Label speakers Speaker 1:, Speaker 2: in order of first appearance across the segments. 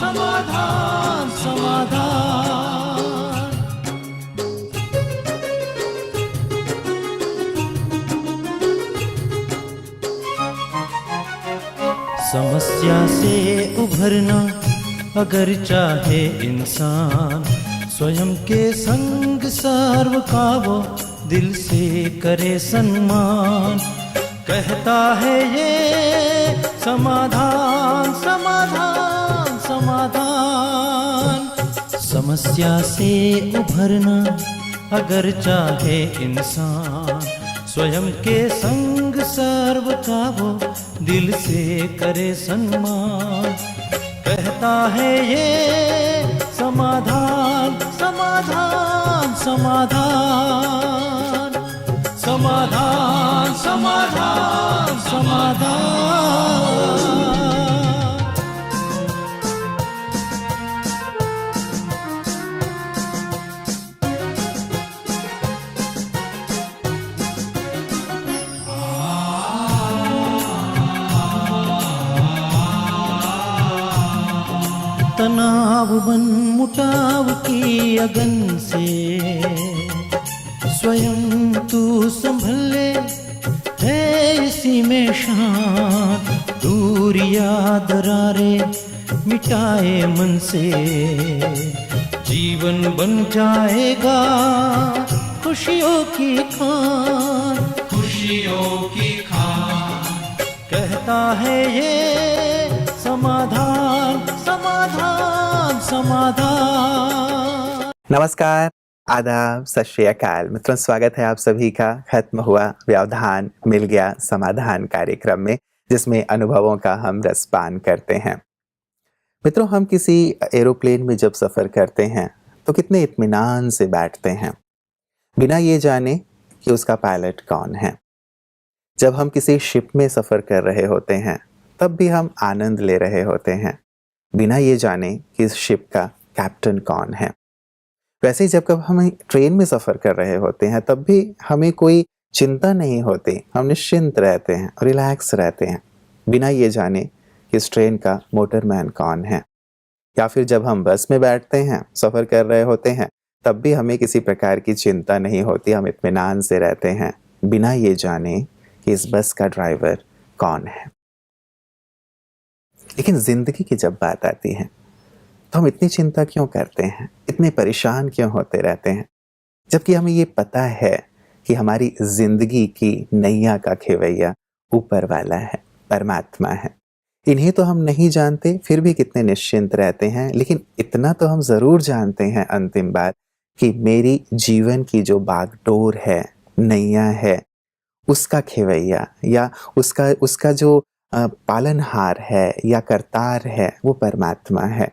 Speaker 1: समाधान समाधान। समस्या से उभरना अगर चाहे इंसान, स्वयं के संग सर्व का वो दिल से करे सम्मान। कहता है ये समाधान समाधान समाधान। समस्या से उभरना अगर चाहे इंसान, स्वयं के संग सर्व का वो दिल से करे सम्मान। कहता है ये समाधान समाधान समाधान। समाधान समाधान समाधान। तनाव मन मुटाव की अगन से स्वयं तू संभले है इसी में शान। दूरिया दरारे मिटाए मन से, जीवन बन जाएगा खुशियों की खान। खुशियों की खान। कहता है ये समाधान समाधान समाधान।
Speaker 2: नमस्कार, आदाब, सत श्री अकाल मित्रों, स्वागत है आप सभी का खत्म हुआ व्यवधान मिल गया समाधान कार्यक्रम में, जिसमें अनुभवों का हम रसपान करते हैं। मित्रों, हम किसी एरोप्लेन में जब सफ़र करते हैं तो कितने इत्मीनान से बैठते हैं, बिना ये जाने कि उसका पायलट कौन है। जब हम किसी शिप में सफ़र कर रहे होते हैं तब भी हम आनंद ले रहे होते हैं, बिना ये जाने कि इस शिप का कैप्टन कौन है। वैसे ही जब कब हम ट्रेन में सफ़र कर रहे होते हैं तब भी हमें कोई चिंता नहीं होती, हम निश्चिंत रहते हैं, रिलैक्स रहते हैं, बिना ये जाने कि इस ट्रेन का मोटरमैन कौन है। या फिर जब हम बस में बैठते हैं, सफ़र कर रहे होते हैं, तब भी हमें किसी प्रकार की चिंता नहीं होती, हम इत्मीनान से रहते हैं, बिना ये जाने कि इस बस का ड्राइवर कौन है। लेकिन ज़िंदगी की जब बात आती है तो हम इतनी चिंता क्यों करते हैं, इतने परेशान क्यों होते रहते हैं, जबकि हमें ये पता है कि हमारी ज़िंदगी की नैया का खेवैया ऊपर वाला है, परमात्मा है। इन्हें तो हम नहीं जानते, फिर भी कितने निश्चिंत रहते हैं। लेकिन इतना तो हम ज़रूर जानते हैं अंतिम बात, कि मेरी जीवन की जो बागडोर है, नैया है, उसका खेवैया या उसका जो पालनहार है या करतार है, वो परमात्मा है।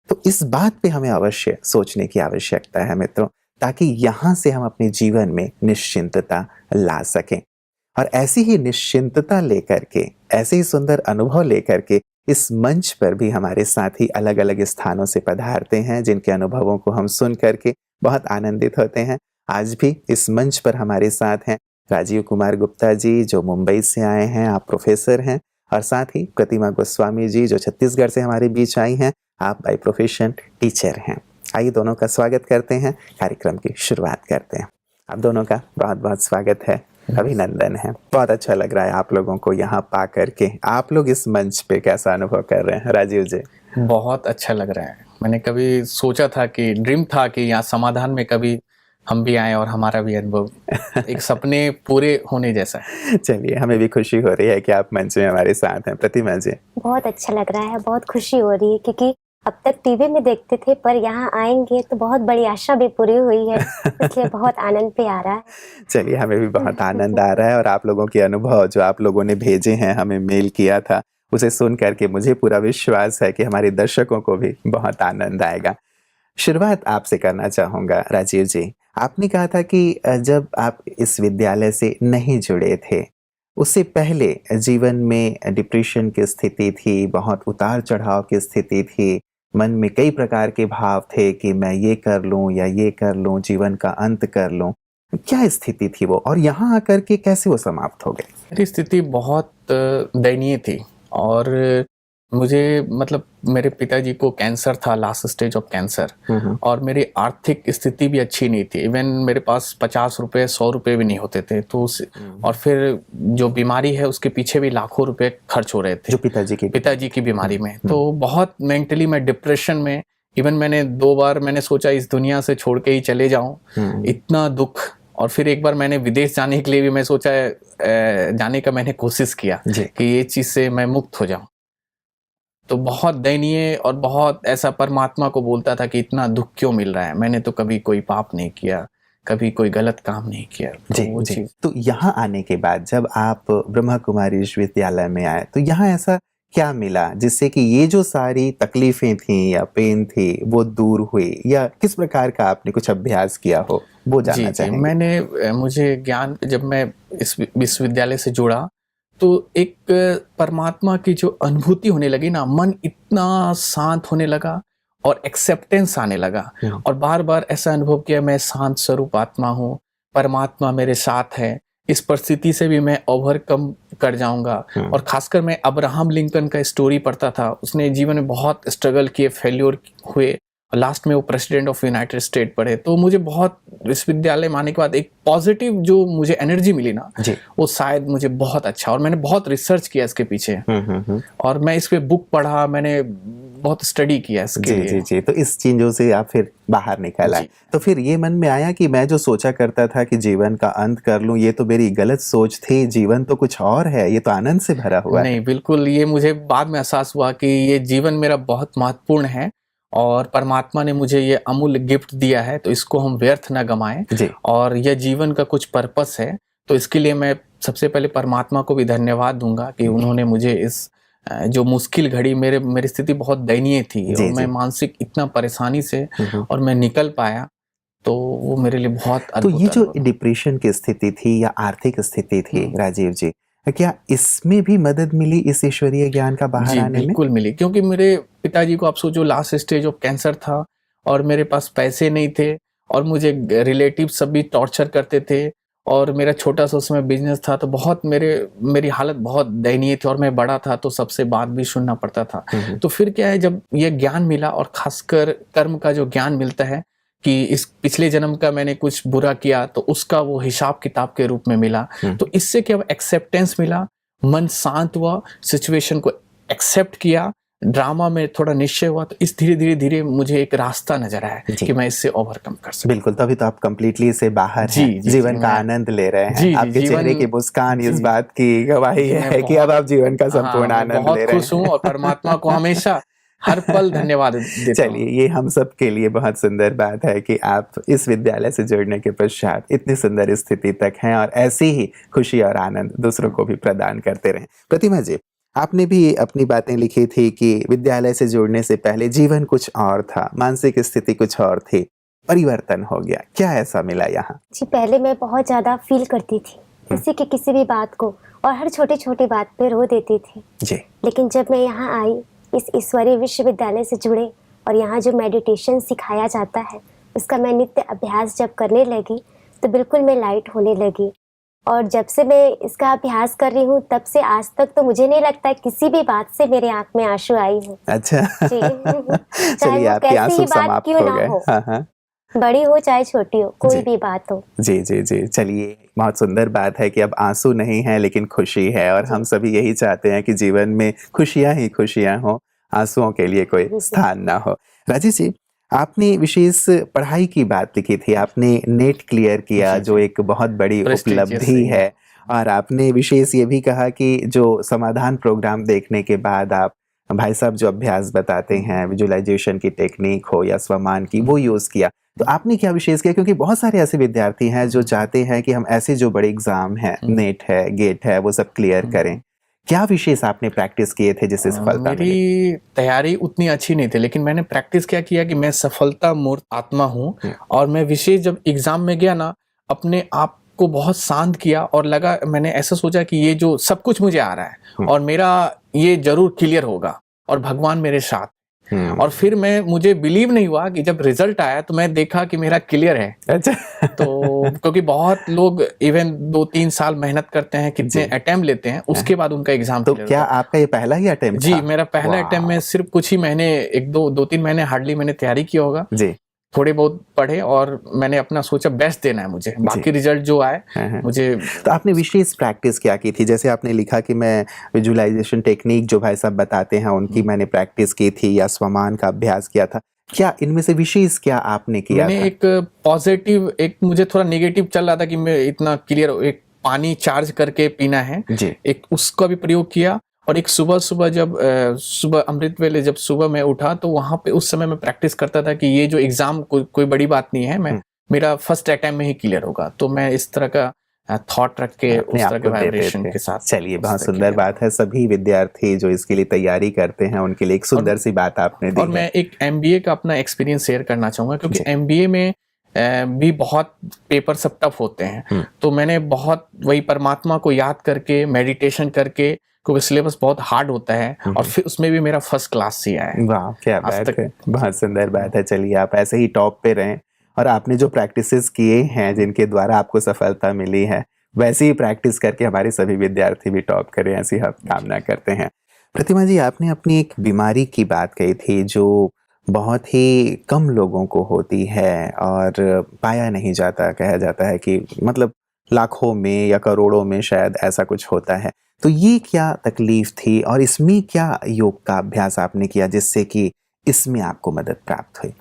Speaker 2: तो इस बात पे हमें अवश्य सोचने की आवश्यकता है मित्रों, ताकि यहाँ से हम अपने जीवन में निश्चिंतता ला सकें। और ऐसी ही निश्चिंतता लेकर के, ऐसे ही सुंदर अनुभव लेकर के इस मंच पर भी हमारे साथी अलग अलग स्थानों से पधारते हैं, जिनके अनुभवों को हम सुन करके बहुत आनंदित होते हैं। आज भी इस मंच पर हमारे साथ हैं राजीव कुमार गुप्ता जी, जो मुंबई से आए हैं, आप प्रोफेसर हैं, और साथ ही प्रतिमा गोस्वामी जी, जो छत्तीसगढ़ से हमारे बीच आई हैं, आप बाय प्रोफेशन टीचर हैं। आइए दोनों का स्वागत करते हैं, कार्यक्रम की शुरुआत करते हैं। आप दोनों का बहुत बहुत स्वागत है, अभिनंदन है। बहुत अच्छा लग रहा है आप लोगों को यहाँ पा करके। आप लोग इस मंच पे कैसा अनुभव कर रहे हैं राजीव जी?
Speaker 3: बहुत अच्छा लग रहा है। मैंने कभी सोचा था कि ड्रीम था कि यहाँ समाधान में कभी हम भी आए और हमारा भी अनुभव एक सपने पूरे होने जैसा है।
Speaker 2: चलिए, हमें भी खुशी हो रही है कि आप मंच में हमारे साथ हैं। प्रतिमा जी?
Speaker 4: बहुत अच्छा लग रहा है, बहुत खुशी हो रही है, क्योंकि अब तक टीवी में देखते थे, पर यहाँ आएंगे तो बहुत बड़ी आशा भी पूरी हुई है, इसलिए बहुत आनंद भी आ रहा है।
Speaker 2: चलिए, हमें भी बहुत आनंद आ रहा है, और आप लोगों के अनुभव जो आप लोगों ने भेजे हैं, हमें मेल किया था, उसे सुन करके मुझे पूरा विश्वास है कि हमारे दर्शकों को भी बहुत आनंद आएगा। शुरुआत आपसे करना चाहूँगा राजीव जी। आपने कहा था कि जब आप इस विद्यालय से नहीं जुड़े थे, उससे पहले जीवन में डिप्रेशन की स्थिति थी, बहुत उतार चढ़ाव की स्थिति थी, मन में कई प्रकार के भाव थे कि मैं ये कर लूँ या ये कर लूँ, जीवन का अंत कर लूँ। क्या स्थिति थी वो, और यहाँ आकर के कैसे वो समाप्त हो गई?
Speaker 3: मेरी स्थिति बहुत दयनीय थी, और मुझे मतलब मेरे पिताजी को कैंसर था, लास्ट स्टेज ऑफ कैंसर, और मेरी आर्थिक स्थिति भी अच्छी नहीं थी। इवन मेरे पास 50 रुपए 100 रुपए भी नहीं होते थे, तो और फिर जो बीमारी है उसके पीछे भी लाखों रुपए खर्च हो रहे थे,
Speaker 2: जो पिताजी की
Speaker 3: बीमारी में। तो बहुत मेंटली मैं डिप्रेशन में, इवन मैंने 2 बार मैंने सोचा इस दुनिया से छोड़ के ही चले जाऊं, इतना दुख। और फिर एक बार मैंने विदेश जाने के लिए भी मैं सोचा जाने का मैंने कोशिश किया कि ये चीज से मैं मुक्त हो जाऊं। तो बहुत दयनीय और बहुत ऐसा परमात्मा को बोलता था कि इतना दुख क्यों मिल रहा है, मैंने तो कभी कोई पाप नहीं किया, कभी कोई गलत काम नहीं किया। तो वो चीज।
Speaker 2: तो यहाँ आने के बाद जब आप ब्रह्मा कुमारी विश्वविद्यालय में आए, तो यहाँ ऐसा क्या मिला जिससे कि ये जो सारी तकलीफें थी या पेन थी वो दूर हुई, या किस प्रकार का आपने कुछ अभ्यास किया हो, वो जानना चाहेंगे।
Speaker 3: मुझे ज्ञान, जब मैं इस विश्वविद्यालय से जुड़ा तो एक परमात्मा की जो अनुभूति होने लगी ना, मन इतना शांत होने लगा और एक्सेप्टेंस आने लगा, और बार बार ऐसा अनुभव किया मैं शांत स्वरूप आत्मा हूँ, परमात्मा मेरे साथ है, इस परिस्थिति से भी मैं ओवरकम कर जाऊंगा। और खासकर मैं अब्राहम लिंकन का स्टोरी पढ़ता था, उसने जीवन में बहुत स्ट्रगल किए, फेल्योर हुए, और लास्ट में वो प्रेसिडेंट ऑफ यूनाइटेड स्टेट पढ़े। तो मुझे बहुत विश्वविद्यालय में आने के बाद एक पॉजिटिव जो मुझे एनर्जी मिली ना, वो शायद मुझे बहुत अच्छा, और मैंने बहुत रिसर्च किया इसके पीछे, और मैं इस पे बुक पढ़ा, मैंने बहुत स्टडी किया इसके लिए।
Speaker 2: जी। तो इस चीजों से आप फिर बाहर निकल आए। तो फिर ये मन में आया कि मैं जो सोचा करता था कि जीवन का अंत कर लूं, ये तो मेरी गलत सोच थी, जीवन तो कुछ और है, ये तो आनंद से भरा हुआ है।
Speaker 3: नहीं, बिल्कुल, ये मुझे बाद में एहसास हुआ कि ये जीवन मेरा बहुत महत्वपूर्ण है, और परमात्मा ने मुझे ये अमूल्य गिफ्ट दिया है, तो इसको हम व्यर्थ ना गमाएं, और यह जीवन का कुछ पर्पस है। तो इसके लिए मैं सबसे पहले परमात्मा को भी धन्यवाद दूंगा कि उन्होंने मुझे इस जो मुश्किल घड़ी, मेरी स्थिति बहुत दयनीय थी, और मैं मानसिक इतना परेशानी से और मैं निकल पाया, तो वो मेरे लिए बहुत अद्भुत।
Speaker 2: तो ये जो डिप्रेशन की स्थिति थी या आर्थिक स्थिति थी राजीव जी, क्या इसमें भी मदद मिली इस ईश्वरीय ज्ञान का बाहर आने में?
Speaker 3: बिल्कुल मिली, क्योंकि मेरे पिताजी को आप सोचो लास्ट स्टेज ऑफ कैंसर था, और मेरे पास पैसे नहीं थे, और मुझे रिलेटिव सब भी टॉर्चर करते थे, और मेरा छोटा सा उसमें बिजनेस था, तो बहुत मेरी हालत बहुत दयनीय थी, और मैं बड़ा था तो सबसे बात भी सुनना पड़ता था। तो फिर क्या है, जब ये ज्ञान मिला, और खासकर कर्म का जो ज्ञान मिलता है कि इस पिछले जन्म का मैंने कुछ बुरा किया, तो उसका वो हिसाब किताब के रूप में मिला, तो इससे क्या एक्सेप्टेंस मिला, मन शांत हुआ, सिचुएशन को एक्सेप्ट किया, ड्रामा में थोड़ा निश्चय हुआ, तो इस धीरे धीरे मुझे एक रास्ता नजर आया कि मैं इससे ओवरकम कर सकूं।
Speaker 2: बिल्कुल, तभी तो आप कंप्लीटली इससे बाहर हैं, जीवन का आनंद ले रहे हैं। आपके चेहरे की मुस्कान इस बात की गवाही है कि अब आप जीवन का संपूर्ण आनंद ले रहे हैं।
Speaker 3: बहुत खुश हूँ, और परमात्मा को हमेशा हर पल धन्यवाद देता हूं।
Speaker 2: चलिए, ये हम सब के लिए बहुत सुंदर बात है कि आप इस विद्यालय से जुड़ने के पश्चात इतनी सुंदर स्थिति तक हैं, और ऐसी ही खुशी और आनंद दूसरों को भी प्रदान करते रहें। प्रतिमा जी, आपने भी अपनी बातें लिखी थी कि विद्यालय से जुड़ने से पहले जीवन कुछ और था, मानसिक स्थिति कुछ और थी, परिवर्तन हो गया, क्या ऐसा मिला यहाँ?
Speaker 4: जी, पहले मैं बहुत ज्यादा फील करती थी किसी की किसी भी बात को, और हर छोटी छोटी बात पे रो देती थी
Speaker 2: जी।
Speaker 4: लेकिन जब मैं यहाँ आई, इस ईश्वरीय विश्वविद्यालय से जुड़े, और यहाँ जो मेडिटेशन सिखाया जाता है उसका मैं नित्य अभ्यास जब करने लगी, तो बिल्कुल मैं लाइट होने लगी। और जब से मैं इसका अभ्यास कर रही हूँ, तब से आज तक तो मुझे नहीं लगता किसी भी बात से मेरे आंख में आंसू आई हो।
Speaker 2: अच्छा।
Speaker 4: जी।
Speaker 2: चलिए, आपके आंसू समाप्त हो गए। हाँ।
Speaker 4: बड़ी हो चाहे छोटी हो, कोई भी बात हो।
Speaker 2: जी। चलिए, बहुत सुंदर बात है कि अब आंसू नहीं है लेकिन खुशी है, और हम सभी यही चाहते हैं कि जीवन में खुशियां ही खुशियां हो, आंसुओं के लिए कोई स्थान ना हो। राजीव जी, आपने विशेष पढ़ाई की बात लिखी थी, आपने नेट क्लियर किया, जो एक बहुत बड़ी उपलब्धि है, और आपने विशेष ये भी कहा कि जो समाधान प्रोग्राम देखने के बाद आप भाई साहब जो अभ्यास बताते हैं, विजुअलाइजेशन की टेक्निक हो या स्वमान की, वो यूज किया। तो आपने क्या विशेष किया? क्योंकि बहुत सारे ऐसे विद्यार्थी हैं जो चाहते हैं कि हम ऐसे जो बड़े एग्जाम हैं, नेट है, गेट है, वो सब क्लियर करें। क्या विशेष आपने प्रैक्टिस किए थे जिससे सफलता मिली?
Speaker 3: मेरी तैयारी उतनी अच्छी नहीं थी, लेकिन मैंने प्रैक्टिस क्या किया कि मैं सफलता मूर्त आत्मा हूँ, और मैं विशेष जब एग्जाम में गया ना, अपने आप को बहुत शांत किया, और लगा, मैंने ऐसा सोचा कि ये जो सब कुछ मुझे आ रहा है और मेरा ये जरूर क्लियर होगा, और भगवान मेरे साथ। और फिर मुझे बिलीव नहीं हुआ कि जब रिजल्ट आया तो मैं देखा कि मेरा क्लियर है।
Speaker 2: अच्छा।
Speaker 3: तो क्योंकि बहुत लोग इवन 2-3 साल मेहनत करते हैं, कितने अटेम्प्ट लेते हैं, उसके बाद उनका एग्जाम
Speaker 2: तो क्या आपका ये पहला ही अटेम्प्ट
Speaker 3: जी
Speaker 2: था?
Speaker 3: मेरा पहला अटेम्प्ट में सिर्फ कुछ ही महीने, 2-3 महीने हार्डली मैंने तैयारी किया होगा
Speaker 2: जी।
Speaker 3: थोड़े बहुत पढ़े और मैंने अपना सोचा बेस्ट देना है मुझे, बाकी रिजल्ट जो आए मुझे।
Speaker 2: तो आपने विशेष प्रैक्टिस क्या की थी? जैसे आपने लिखा कि मैं विजुअलाइजेशन टेक्निक जो भाई साहब बताते हैं उनकी मैंने प्रैक्टिस की थी या स्वमान का अभ्यास किया था, क्या इनमें से विशेष क्या आपने किया
Speaker 3: मैंने
Speaker 2: था?
Speaker 3: एक पॉजिटिव, एक मुझे थोड़ा नेगेटिव चल रहा था कि मैं इतना क्लियर, एक पानी चार्ज करके पीना है
Speaker 2: जी।
Speaker 3: एक उसका भी प्रयोग किया। और एक सुबह जब सुबह अमृत वेले जब सुबह मैं उठा तो वहां पे उस समय मैं प्रैक्टिस करता था कि ये जो एग्जाम कोई बड़ी बात नहीं है, मेरा फर्स्ट अटेम्प्ट में ही क्लियर होगा। तो मैं इस तरह का थॉट रख के उस तरह के वाइब्रेशन के साथ।
Speaker 2: चलिए, बहुत सुंदर बात है। सभी विद्यार्थी जो इसके लिए तैयारी करते हैं उनके लिए एक सुंदर सी बात आपने दी।
Speaker 3: और मैं एक MBA का अपना एक्सपीरियंस शेयर करना चाहूंगा, क्योंकि MBA में भी बहुत पेपर सब टफ होते हैं। तो मैंने बहुत वही परमात्मा को याद करके, मेडिटेशन करके, क्योंकि सिलेबस बहुत हार्ड होता है, और फिर उसमें भी मेरा फर्स्ट क्लास से आया है।
Speaker 2: वाह, क्या बात है, बहुत सुंदर बात है। चलिए, आप ऐसे ही टॉप पे रहें और आपने जो प्रैक्टिसेस किए हैं जिनके द्वारा आपको सफलता मिली है, वैसे ही प्रैक्टिस करके हमारे सभी विद्यार्थी भी टॉप करें, ऐसी हम कामना करते हैं। प्रतिमा जी, आपने अपनी एक बीमारी की बात कही थी जो बहुत ही कम लोगों को होती है और पाया नहीं जाता, कहा जाता है कि मतलब लाखों में या करोड़ों में शायद ऐसा कुछ होता है। तो ये क्या तकलीफ थी और इसमें क्या योग का अभ्यास आपने किया जिससे कि इसमें आपको मदद प्राप्त हुई?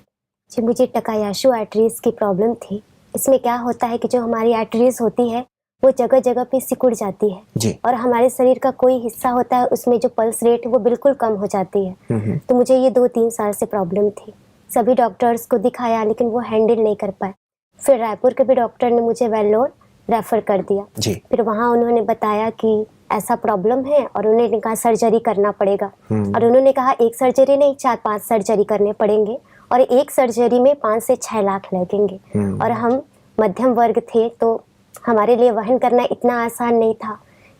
Speaker 4: जी, मुझे टकायाशु आर्टरीज की प्रॉब्लम थी। इसमें क्या होता है कि जो हमारी आर्टरीज होती है वो जगह जगह पे सिकुड़ जाती है
Speaker 2: जी।
Speaker 4: और हमारे शरीर का कोई हिस्सा होता है उसमें जो पल्स रेट है वो बिल्कुल कम हो जाती है। तो मुझे ये 2-3 साल से प्रॉब्लम थी। सभी डॉक्टर्स को दिखाया लेकिन वो हैंडल नहीं कर पाए। फिर रायपुर के भी डॉक्टर ने मुझे वेल्लोर रेफर कर दिया
Speaker 2: जी।
Speaker 4: फिर वहाँ उन्होंने बताया कि ऐसा प्रॉब्लम है और उन्होंने कहा सर्जरी करना पड़ेगा। और उन्होंने कहा एक सर्जरी नहीं, 4-5 सर्जरी करने पड़ेंगे और एक सर्जरी में 5 से 6 लाख लगेंगे। और हम मध्यम वर्ग थे तो हमारे लिए वहन करना इतना आसान नहीं था।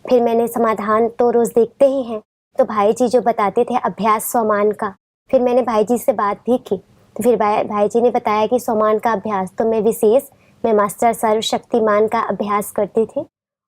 Speaker 4: फिर मैंने समाधान तो रोज देखते ही हैं, तो भाई जी जो बताते थे अभ्यास स्वमान का, फिर मैंने भाई जी से बात भी की। तो फिर भाई जी ने बताया कि स्वमान का अभ्यास तो मैं मास्टर सर्वशक्तिमान का अभ्यास करती थी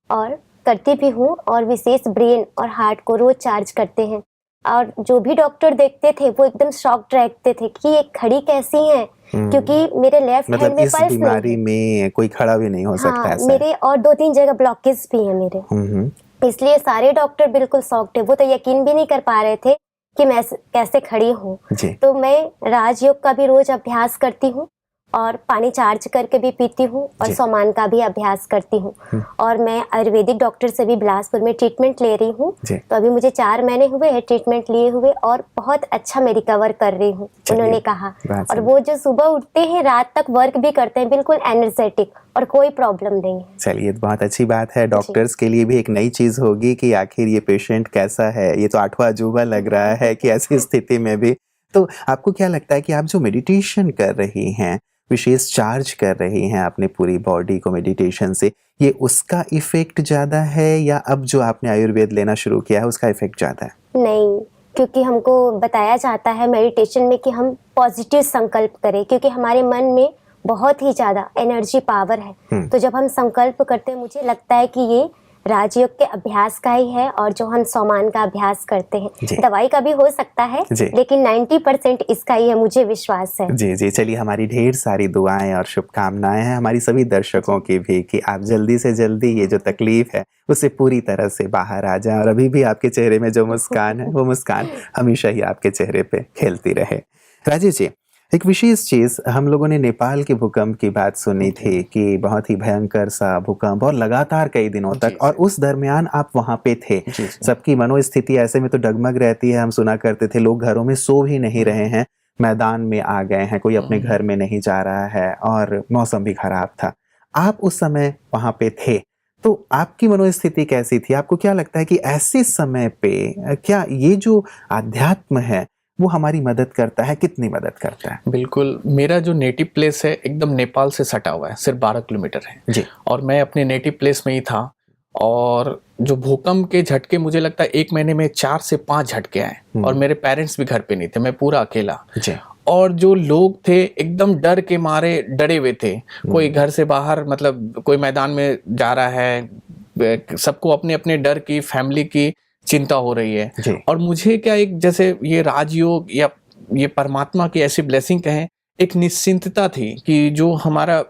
Speaker 4: और करती भी हूँ, और विशेष ब्रेन और हार्ट को रोज चार्ज करते हैं। और जो भी डॉक्टर देखते थे वो एकदम शॉक्ड रहते थे कि ये खड़ी कैसी हैं, क्योंकि मेरे लेफ्ट हैंड में
Speaker 2: इस बीमारी में कोई खड़ा भी नहीं हो सकता ऐसा।
Speaker 4: मेरे और 2-3 जगह ब्लॉकेज भी हैं मेरे, इसलिए सारे डॉक्टर बिल्कुल शॉक्ड है। वो तो यकीन भी नहीं कर पा रहे थे कि मैं कैसे खड़ी हूँ। तो मैं राजयोग का भी रोज अभ्यास करती हूँ और पानी चार्ज करके भी पीती हूँ और स्वमान का भी अभ्यास करती हूँ। और मैं आयुर्वेदिक डॉक्टर से भी बिलासपुर में ट्रीटमेंट ले रही हूँ। तो अभी मुझे 4 महीने हुए हैं ट्रीटमेंट लिए हुए और बहुत अच्छा मैं रिकवर कर रही हूँ, उन्होंने कहा। और वो जो सुबह उठते हैं रात तक वर्क भी करते हैं, बिल्कुल एनर्जेटिक और कोई प्रॉब्लम नहीं है।
Speaker 2: चलिए, बहुत अच्छी बात है। डॉक्टर्स के लिए भी एक नई चीज होगी कि आखिर ये पेशेंट कैसा है। ये तो 8वां अजूबा लग रहा है कि ऐसी स्थिति में भी। तो आपको क्या लगता है कि आप जो मेडिटेशन कर रही हैं, विशेष चार्ज कर रही हैं अपने पूरी बॉडी को मेडिटेशन से, ये उसका इफेक्ट ज्यादा है या अब जो आपने आयुर्वेद लेना शुरू किया है उसका इफेक्ट ज्यादा है?
Speaker 4: नहीं, क्योंकि हमको बताया जाता है मेडिटेशन में कि हम पॉजिटिव संकल्प करें, क्योंकि हमारे मन में बहुत ही ज्यादा एनर्जी पावर है। तो जब हम संकल्प करते हैं, मुझे लगता है कि ये राजयोग के अभ्यास का ही है और जो हम स्वमान का अभ्यास करते हैं, दवाई का भी हो सकता है लेकिन 90% इसका ही है, मुझे विश्वास है।
Speaker 2: जी जी, चलिए, हमारी ढेर सारी दुआएं और शुभकामनाएं हैं हमारी सभी दर्शकों की भी कि आप जल्दी से जल्दी ये जो तकलीफ है उससे पूरी तरह से बाहर आ जाएं और अभी भी आपके चेहरे में जो मुस्कान है वो मुस्कान हमेशा ही आपके चेहरे पे खेलती रहे। राजेश जी, एक विशेष चीज, हम लोगों ने नेपाल के भूकंप की बात सुनी थी कि बहुत ही भयंकर सा भूकंप और लगातार कई दिनों तक, और उस दरमियान आप वहां पे थे। सबकी मनोस्थिति ऐसे में तो डगमग रहती है। हम सुना करते थे लोग घरों में सो भी नहीं रहे हैं, मैदान में आ गए हैं, कोई अपने घर में नहीं जा रहा है और मौसम भी खराब था। आप उस समय वहां पे थे, तो आपकी मनोस्थिति कैसी थी? आपको क्या लगता है कि ऐसे समय पे क्या ये जो आध्यात्म है वो हमारी मदद करता है? कितनी मदद करता है?
Speaker 3: बिल्कुल, मेरा जो नेटिव प्लेस है एकदम नेपाल से सटा हुआ है, सिर्फ 12 किलोमीटर है
Speaker 2: जी।
Speaker 3: और मैं अपने नेटिव प्लेस में ही था और जो भूकंप के झटके मुझे लगता है 1 महीने में 4 से 5 झटके आए और मेरे पेरेंट्स भी घर पे नहीं थे, मैं पूरा अकेला।
Speaker 2: जी।
Speaker 3: और जो लोग थे एकदम डर के मारे डरे हुए थे, कोई घर से बाहर मतलब कोई मैदान में जा रहा है, सबको अपने अपने डर की, फैमिली की चिंता हो रही है।
Speaker 2: जी।
Speaker 3: और मुझे क्या, एक जैसे ये राजयोग या ये परमात्मा की ऐसी ब्लेसिंग कहें, एक निश्चिंतता थी कि जो हमारा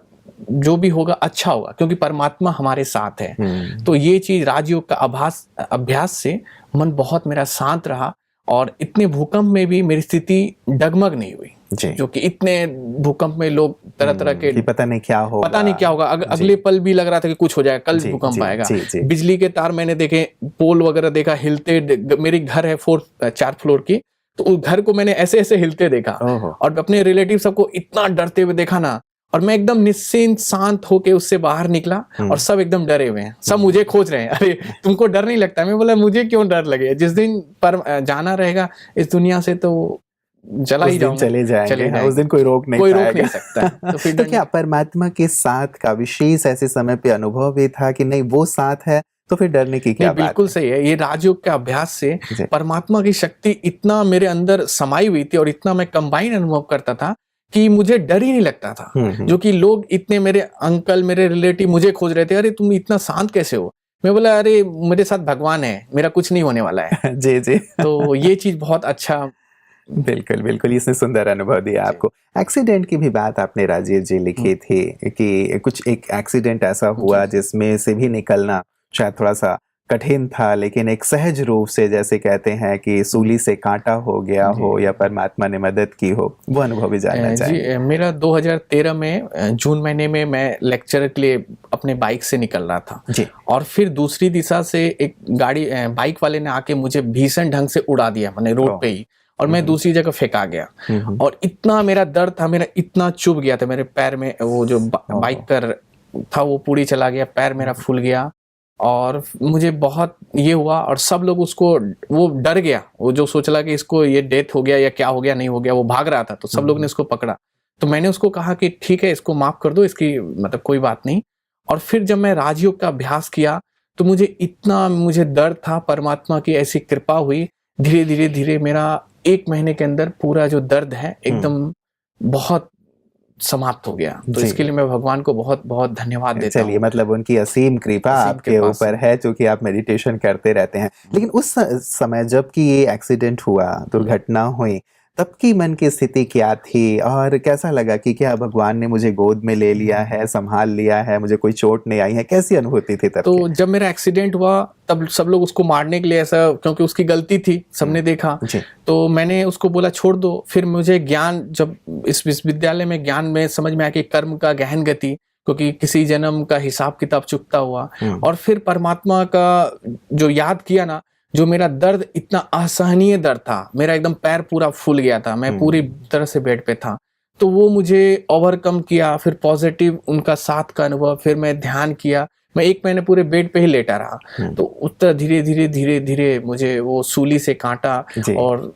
Speaker 3: जो भी होगा अच्छा होगा, क्योंकि परमात्मा हमारे साथ है। तो ये चीज राजयोग का अभ्यास से मन बहुत मेरा शांत रहा और इतने भूकंप में भी मेरी स्थिति डगमग नहीं हुई।
Speaker 2: जी।
Speaker 3: जो कि इतने भूकंप में लोग तरह तरह के
Speaker 2: कि पता नहीं क्या होगा,
Speaker 3: अगले पल भी लग रहा था कि कुछ हो जाएगा, कल
Speaker 2: जी,
Speaker 3: भूकंप
Speaker 2: जी,
Speaker 3: आएगा।
Speaker 2: जी, जी।
Speaker 3: बिजली के तार मैंने देखे, पोल वगैरह देखा हिलते, मेरी घर है 4 फ्लोर की, तो उस घर को मैंने ऐसे ऐसे हिलते देखा
Speaker 2: ओहो।
Speaker 3: और अपने रिलेटिव सबको इतना डरते हुए देखा ना, और मैं एकदम निश्चिंत शांत होके उससे बाहर निकला और सब एकदम डरे हुए हैं, सब मुझे खोज रहे हैं, अरे तुमको डर नहीं लगता? मैं बोला मुझे क्यों डर लगे, जिस दिन पर जाना रहेगा इस दुनिया से तो चला ही जाऊंगा,
Speaker 2: चले जाएंगे। हाँ, उस दिन कोई रोक नहीं
Speaker 3: सकता। तो फिर
Speaker 2: तो क्या परमात्मा के साथ का विशेष ऐसे समय पे अनुभव भी था कि नहीं वो साथ है, तो फिर डरने की क्या बात है?
Speaker 3: बिल्कुल सही है। ये राजयोग के अभ्यास से
Speaker 2: जी।
Speaker 3: परमात्मा की शक्ति इतना मेरे अंदर समाई हुई थी और इतना मैं कंबाइन अनुभव करता था कि मुझे डर ही नहीं लगता था। जो कि लोग इतने, मेरे अंकल, मेरे रिलेटिव मुझे खोज रहे थे, अरे तुम इतना शांत कैसे हो? मैं बोला अरे मेरे साथ भगवान है, मेरा कुछ नहीं होने वाला है।
Speaker 2: जी जी।
Speaker 3: तो ये चीज बहुत अच्छा।
Speaker 2: बिल्कुल बिल्कुल, इसने सुंदर अनुभव दिया आपको। एक्सीडेंट की भी बात आपने राजीव जी लिखी थी कि कुछ एक एक्सीडेंट ऐसा हुआ जिसमें से भी निकलना शायद थोड़ा सा कठिन था, लेकिन एक सहज रूप से, जैसे कहते हैं कि सूली से कांटा हो गया हो या परमात्मा ने मदद की हो, वो अनुभव भी जानना चाहिए।
Speaker 3: जी, मेरा 2013 में जून महीने में मैं लेक्चर के लिए अपने बाइक से निकल रहा था
Speaker 2: जी।
Speaker 3: और फिर दूसरी दिशा से एक गाड़ी, बाइक वाले ने आके मुझे भीषण ढंग से उड़ा दिया, मैंने रोड पे ही, और मैं दूसरी जगह फेंका गया। और इतना मेरा दर्द था, मेरा इतना चुभ गया था मेरे पैर में, वो जो बाइक पर था वो पूरी चला गया, पैर मेरा फूल गया और मुझे बहुत ये हुआ। और सब लोग उसको, वो डर गया, वो जो सोच रहा कि इसको ये डेथ हो गया या क्या हो गया, नहीं हो गया, वो भाग रहा था, तो सब लोग ने इसको पकड़ा। तो मैंने उसको कहा कि ठीक है, इसको माफ कर दो, इसकी मतलब कोई बात नहीं। और फिर जब मैं राजयोग का अभ्यास किया तो मुझे दर्द था, परमात्मा की ऐसी कृपा हुई, धीरे धीरे धीरे मेरा 1 महीने के अंदर पूरा जो दर्द है एकदम बहुत समाप्त हो गया। तो इसके लिए मैं भगवान को बहुत बहुत धन्यवाद देता हूँ।
Speaker 2: चलिए, मतलब उनकी असीम कृपा आपके ऊपर है, क्योंकि आप मेडिटेशन करते रहते हैं। लेकिन उस समय जबकि ये एक्सीडेंट हुआ, दुर्घटना हुई, तब की मन की स्थिति क्या थी और कैसा लगा कि क्या भगवान ने मुझे गोद में ले लिया है, संभाल लिया है, मुझे कोई चोट नहीं आई है? कैसी अनुभूति थी तब?
Speaker 3: तो जब मेरा एक्सीडेंट हुआ तब सब लोग उसको मारने के लिए, ऐसा क्योंकि उसकी गलती थी, सबने देखा, तो मैंने उसको बोला छोड़ दो। फिर मुझे ज्ञान, जब इस विश्वविद्यालय में ज्ञान में समझ में आया कि कर्म का गहन गति, क्योंकि किसी जन्म का हिसाब किताब चुकता हुआ, और फिर परमात्मा का जो याद किया ना, जो मेरा दर्द इतना असहनीय दर्द था, मेरा एकदम पैर पूरा फूल गया था, मैं पूरी तरह से बेड पे था, तो वो मुझे ओवरकम किया। फिर पॉजिटिव उनका साथ का अनुभव, फिर मैं ध्यान किया, मैं 1 महीने पूरे बेड पे ही लेटा रहा। तो उत्तर धीरे धीरे धीरे धीरे मुझे वो सूली से कांटा और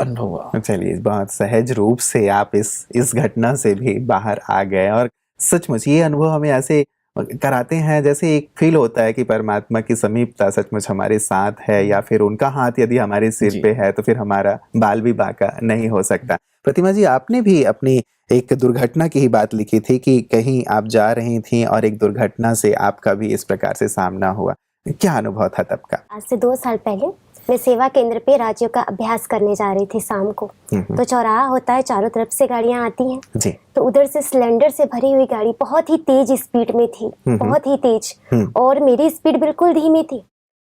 Speaker 3: अनुभव हुआ।
Speaker 2: चलिए, बहुत सहज रूप से आप इस घटना से भी बाहर आ गए, और सचमुच ये अनुभव हमें ऐसे कराते हैं जैसे एक फील होता है कि परमात्मा की समीपता सचमुच हमारे साथ है, या फिर उनका हाथ यदि हमारे सिर पे है तो फिर हमारा बाल भी बांका नहीं हो सकता। प्रतिमा जी, आपने भी अपनी एक दुर्घटना की ही बात लिखी थी कि कहीं आप जा रही थी और एक दुर्घटना से आपका भी इस प्रकार से सामना हुआ, क्या अनुभव था तब का?
Speaker 4: आज से 2 साल पहले मैं सेवा केंद्र पे राजयोग का अभ्यास करने जा रही थी शाम को। तो चौराहा होता है, चारों तरफ से गाड़ियां आती हैं
Speaker 2: जी।
Speaker 4: तो उधर से सिलेंडर से भरी हुई गाड़ी बहुत ही तेज स्पीड में थी, बहुत ही तेज, और मेरी स्पीड बिल्कुल धीमी थी,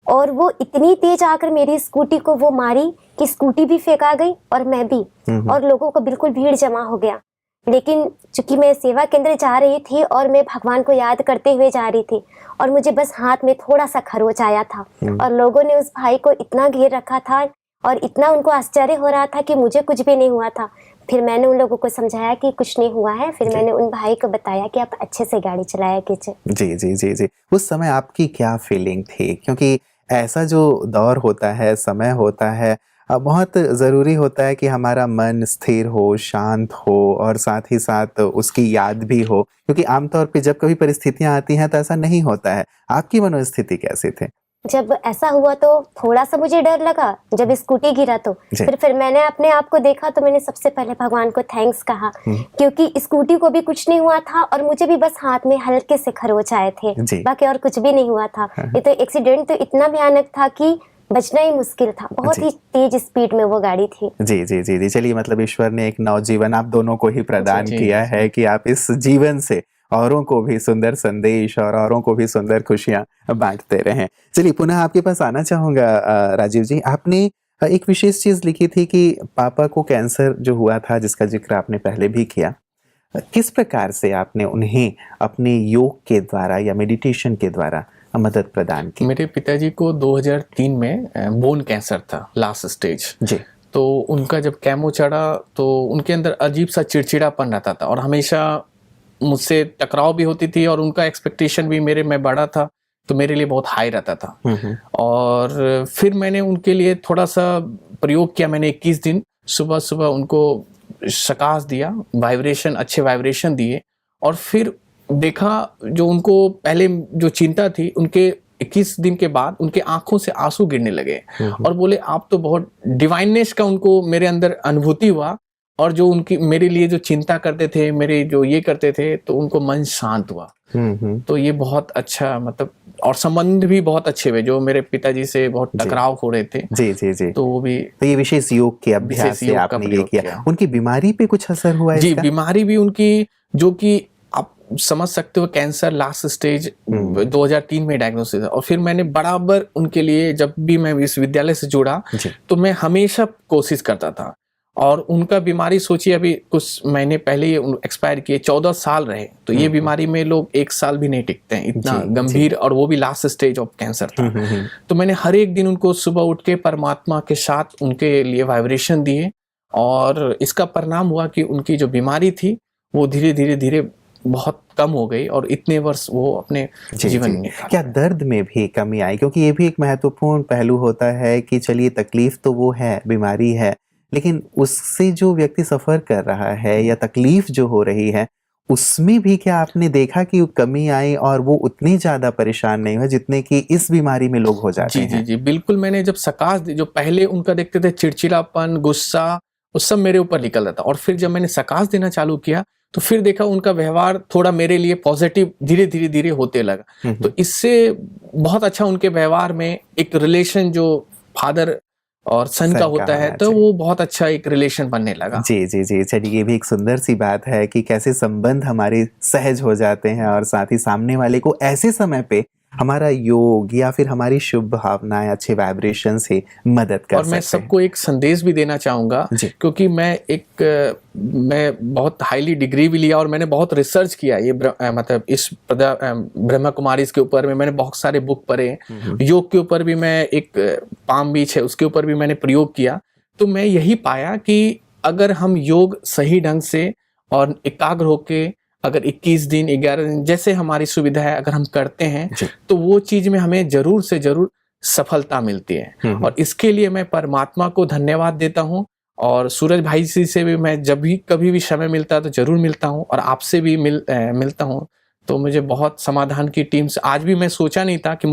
Speaker 4: और वो इतनी तेज आकर मेरी स्कूटी को वो मारी कि स्कूटी भी फेंका गई और मैं भी, और लोगों को बिल्कुल भीड़ जमा हो गया। लेकिन चूंकि मैं सेवा केंद्र जा रही थी और मैं भगवान को याद करते हुए जा रही थी, और मुझे बस हाथ में थोड़ा सा खरोच आया था, और लोगों ने उस भाई को इतना घेर रखा था और इतना उनको आश्चर्य हो रहा था कि मुझे कुछ भी नहीं हुआ था। फिर मैंने उन लोगों को समझाया कि कुछ नहीं हुआ है, फिर मैंने उन भाई को बताया कि आप अच्छे से गाड़ी चलाया कीजिए।
Speaker 2: जी जी जी जी। उस समय आपकी क्या फीलिंग थी? क्योंकि ऐसा जो दौर होता है, समय होता है, बहुत ज़रूरी होता है कि हमारा मन स्थिर हो, शांत हो और साथ ही साथ उसकी याद भी हो, क्योंकि आमतौर पे जब कभी परिस्थितियाँ आती हैं तो ऐसा नहीं होता है। आपकी मनोस्थिति कैसी थी?
Speaker 4: जब ऐसा हुआ तो थोड़ा सा मुझे डर लगा, जब स्कूटी गिरा तो
Speaker 2: जी।
Speaker 4: फिर मैंने अपने आप को देखा तो मैंने सबसे पहले भगवान को थैंक्स कहा, क्योंकि स्कूटी को भी कुछ नहीं हुआ था और मुझे भी बस हाथ में हल्के से खरोच आए थे,
Speaker 2: जी।
Speaker 4: बाकी और कुछ भी नहीं हुआ था। ये तो एक्सीडेंट तो इतना भयानक था कि बचना ही मुश्किल था, बहुत
Speaker 2: जी।
Speaker 4: ही तेज स्पीड में वो गाड़ी थी।
Speaker 2: जी जी जी जी, चलिए मतलब ईश्वर ने एक नवजीवन आप दोनों को ही प्रदान
Speaker 3: जी,
Speaker 2: किया
Speaker 3: जी।
Speaker 2: है कि आप इस जीवन से औरों को भी सुंदर संदेश और औरों को भी सुंदर खुशियां बांटते रहें। चलिए पुनः आपके पास आना चाहूंगा राजीव जी, आपने एक विशेष चीज लिखी थी कि पापा को कैंसर जो हुआ था, जिसका जिक्र आपने पहले भी किया, किस प्रकार से आपने उन्हें अपने योग के द्वारा या मेडिटेशन के द्वारा मदद प्रदान की?
Speaker 3: मेरे पिताजी को 2003 में बोन कैंसर था, लास्ट स्टेज।
Speaker 2: जी।
Speaker 3: तो उनका जब केमो चढ़ा तो उनके अंदर अजीब सा चिड़चिड़ापन रहता था और हमेशा मुझसे टकराव भी होती थी और उनका एक्सपेक्टेशन भी मैं बड़ा था तो मेरे लिए बहुत हाई रहता था। और फिर मैंने उनके लिए थोड़ा सा प्रयोग किया। मैंने 21 दिन सुबह सुबह उनको शकास दिया, वाइब्रेशन, अच्छे वाइब्रेशन दिए और फिर देखा जो उनको पहले जो चिंता थी, उनके 21 दिन के बाद उनके आंखों से आंसू गिरने लगे और बोले आप तो बहुत डिवाइननेस का उनको मेरे अंदर अनुभूति हुआ और जो उनकी मेरे लिए जो चिंता करते थे, मेरे जो ये करते थे, तो उनको मन शांत हुआ। तो ये बहुत अच्छा, मतलब और संबंध भी बहुत अच्छे हुए जो मेरे पिताजी से बहुत टकराव हो रहे थे।
Speaker 2: जी जी जी।
Speaker 3: तो वो भी
Speaker 2: तो ये विशेष योग के अभ्यास
Speaker 3: विशेष
Speaker 2: से
Speaker 3: योग का
Speaker 2: आपने ये
Speaker 3: प्रयोग
Speaker 2: किया।
Speaker 3: किया।
Speaker 2: उनकी बीमारी पे कुछ असर हुआ
Speaker 3: जी,
Speaker 2: इसका?
Speaker 3: बीमारी भी उनकी, जो कि आप समझ सकते हो, कैंसर लास्ट स्टेज 2003 में डायग्नोसिस है। और फिर मैंने बराबर उनके लिए, जब भी मैं विश्वविद्यालय से जुड़ा
Speaker 2: जी।
Speaker 3: तो मैं हमेशा कोशिश करता था। और उनका बीमारी सोचिए अभी कुछ महीने पहले ही एक्सपायर किए, 14 साल रहे। तो ये बीमारी में लोग 1 साल भी नहीं टिकते हैं, इतना
Speaker 2: जी,
Speaker 3: गंभीर, और वो भी लास्ट स्टेज ऑफ कैंसर था। तो मैंने हर एक दिन उनको सुबह उठ के परमात्मा के साथ उनके लिए वाइब्रेशन दिए और इसका परिणाम हुआ कि उनकी जो बीमारी थी वो धीरे धीरे धीरे बहुत कम हो गई और इतने वर्ष वो अपने जीवन में निकाल।
Speaker 2: क्या दर्द में भी कमी आई? क्योंकि ये भी एक महत्वपूर्ण पहलू होता है कि चलिए तकलीफ तो वो है, बीमारी है, लेकिन उससे जो व्यक्ति सफर कर रहा है या तकलीफ जो हो रही है, उसमें भी क्या आपने देखा कि कमी आई और वो उतनी ज्यादा परेशान नहीं हुए जितने कि इस बीमारी में लोग हो जाते हैं?
Speaker 3: जी जी, बिल्कुल। मैंने जब सकाश दी, जो पहले उनका देखते थे चिड़चिड़ापन, गुस्सा, वो सब मेरे ऊपर निकल रहा था। और फिर जब मैंने सकाश देना चालू किया तो फिर देखा उनका व्यवहार थोड़ा मेरे लिए पॉजिटिव धीरे धीरे धीरे होते लगा। तो इससे बहुत अच्छा उनके व्यवहार में एक रिलेशन जो फादर और सन का होता है, तो वो बहुत अच्छा एक रिलेशन बनने लगा।
Speaker 2: जी जी जी, चलिए ये भी एक सुंदर सी बात है कि कैसे संबंध हमारे सहज हो जाते हैं और साथ ही सामने वाले को ऐसे समय पे हमारा योग या फिर हमारी शुभ भावनाएं, अच्छे वाइब्रेशन से मदद कर सकते हैं।
Speaker 3: और मैं सबको एक संदेश भी देना चाहूँगा, क्योंकि मैं बहुत हाईली डिग्री भी लिया और मैंने बहुत रिसर्च किया ये मतलब इस ब्रह्मा कुमारीज के ऊपर में मैंने बहुत सारे बुक पढ़े। योग के ऊपर भी मैं, एक पाम बीच है उसके ऊपर भी मैंने प्रयोग किया। तो मैं यही पाया कि अगर हम योग सही ढंग से और एकाग्र होके अगर 21 दिन 11 दिन जैसे हमारी सुविधा है अगर हम करते हैं तो वो चीज में हमें जरूर से जरूर सफलता मिलती है। और इसके लिए मैं परमात्मा को धन्यवाद देता हूँ और सूरज भाई जी से भी मैं जब भी कभी भी समय मिलता है तो जरूर मिलता हूँ और आपसे भी मिलता हूँ। तो मुझे बहुत समाधान की टीम से, आज भी मैं सोचा नहीं था कि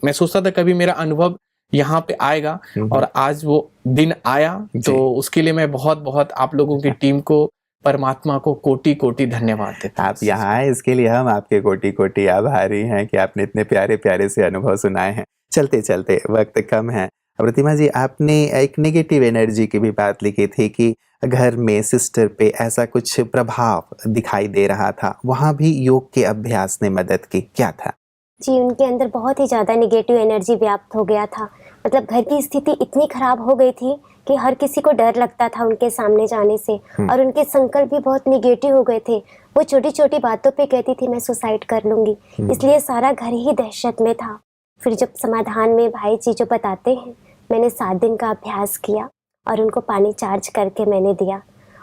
Speaker 3: मैं सोचता था कभी मेरा अनुभव यहाँ पे आएगा और आज वो दिन आया। तो उसके लिए मैं बहुत बहुत आप लोगों की टीम को, परमात्मा को कोटि कोटि धन्यवाद देता हूं।
Speaker 2: आप यहाँ आए इसके लिए हम आपके कोटि कोटि आभारी हैं कि आपने इतने प्यारे प्यारे से अनुभव सुनाए हैं। चलते चलते वक्त कम है, प्रतिमा जी आपने एक नेगेटिव एनर्जी की भी बात लिखी थी कि घर में सिस्टर पे ऐसा कुछ प्रभाव दिखाई दे रहा था, वहाँ भी योग के अभ्यास ने मदद की, क्या था?
Speaker 4: जी, उनके अंदर बहुत ही ज़्यादा नेगेटिव एनर्जी व्याप्त हो गया था। मतलब घर की स्थिति इतनी खराब हो गई थी कि हर किसी को डर लगता था उनके सामने जाने से और उनके संकल्प भी बहुत नेगेटिव हो गए थे। वो छोटी छोटी बातों पे कहती थी मैं सुसाइड कर लूँगी, इसलिए सारा घर ही दहशत में था। फिर जब समाधान में भाई जी जो बताते हैं, मैंने 7 दिन का अभ्यास किया और उनको पानी चार्ज करके मैंने दिया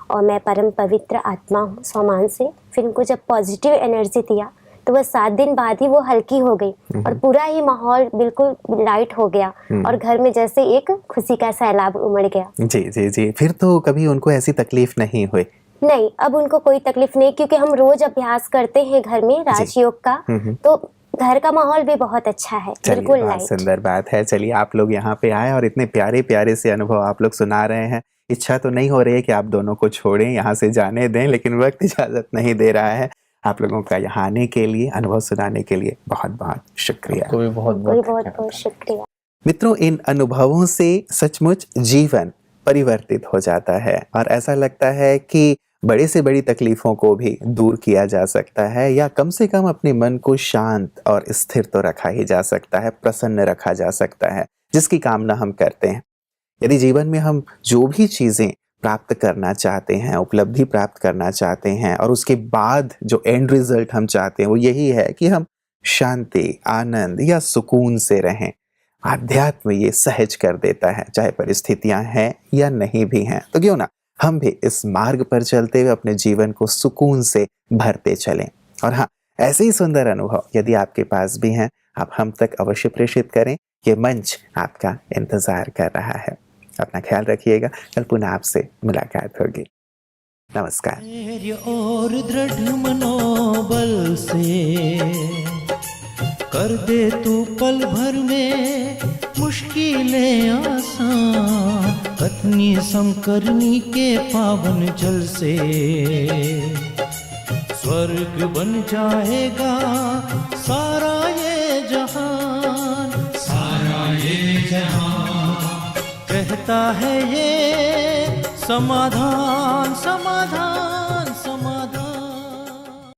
Speaker 4: और मैं परम पवित्र आत्मा हूँ स्वामान से। फिर उनको जब पॉजिटिव एनर्जी दिया तो वह 7 दिन बाद ही वो हल्की हो गई और पूरा ही माहौल बिल्कुल लाइट हो गया और घर में जैसे एक खुशी का सैलाब उमड़ गया।
Speaker 2: जी जी जी। फिर तो कभी उनको ऐसी तकलीफ नहीं हुई?
Speaker 4: नहीं, अब उनको कोई तकलीफ नहीं, क्योंकि हम रोज अभ्यास करते हैं घर में राजयोग का, तो घर का माहौल भी बहुत अच्छा है, बिल्कुल
Speaker 2: बहुत
Speaker 4: लाइट।
Speaker 2: सुंदर बात है। चलिए, आप लोग यहाँ पे आए और इतने प्यारे प्यारे से अनुभव आप लोग सुना रहे हैं। इच्छा तो नहीं हो रही है कि आप दोनों को छोड़ें, यहाँ से जाने दें, लेकिन वक्त इजाजत नहीं दे रहा है। आप लोगों का यहाँ आने के लिए, अनुभव सुनाने के लिए बहुत बहुत शुक्रिया।
Speaker 3: आपको भी बहुत
Speaker 4: बहुत बहुत शुक्रिया।
Speaker 2: मित्रों, इन अनुभवों से सचमुच जीवन परिवर्तित हो जाता है और ऐसा लगता है कि बड़े से बड़ी तकलीफों को भी दूर किया जा सकता है, या कम से कम अपने मन को शांत और स्थिर तो रखा ही जा सकता है, प्रसन्न रखा जा सकता है, जिसकी कामना हम करते हैं। यदि जीवन में हम जो भी चीज़ें प्राप्त करना चाहते हैं, उपलब्धि प्राप्त करना चाहते हैं, और उसके बाद जो एंड रिजल्ट हम चाहते हैं वो यही है कि हम शांति, आनंद या सुकून से रहें। आध्यात्म ये सहज कर देता है, चाहे परिस्थितियां हैं या नहीं भी हैं। तो क्यों ना हम भी इस मार्ग पर चलते हुए अपने जीवन को सुकून से भरते चलें। और हाँ, ऐसे ही सुंदर अनुभव यदि आपके पास भी हैं, आप हम तक अवश्य प्रेषित करें। ये मंच आपका इंतजार कर रहा है। अपना ख्याल रखिएगा। कल पुनः आपसे मुलाकात होगी। नमस्कार।
Speaker 1: धैर्य और दृढ़ मनोबल से कर दे तू पल भर में मुश्किलें आसान, कतनी समकरनी के पावन जल से स्वर्ग बन जाएगा सारा ये जहान, सारा ये जहान। कहता है ये समाधान समाधान।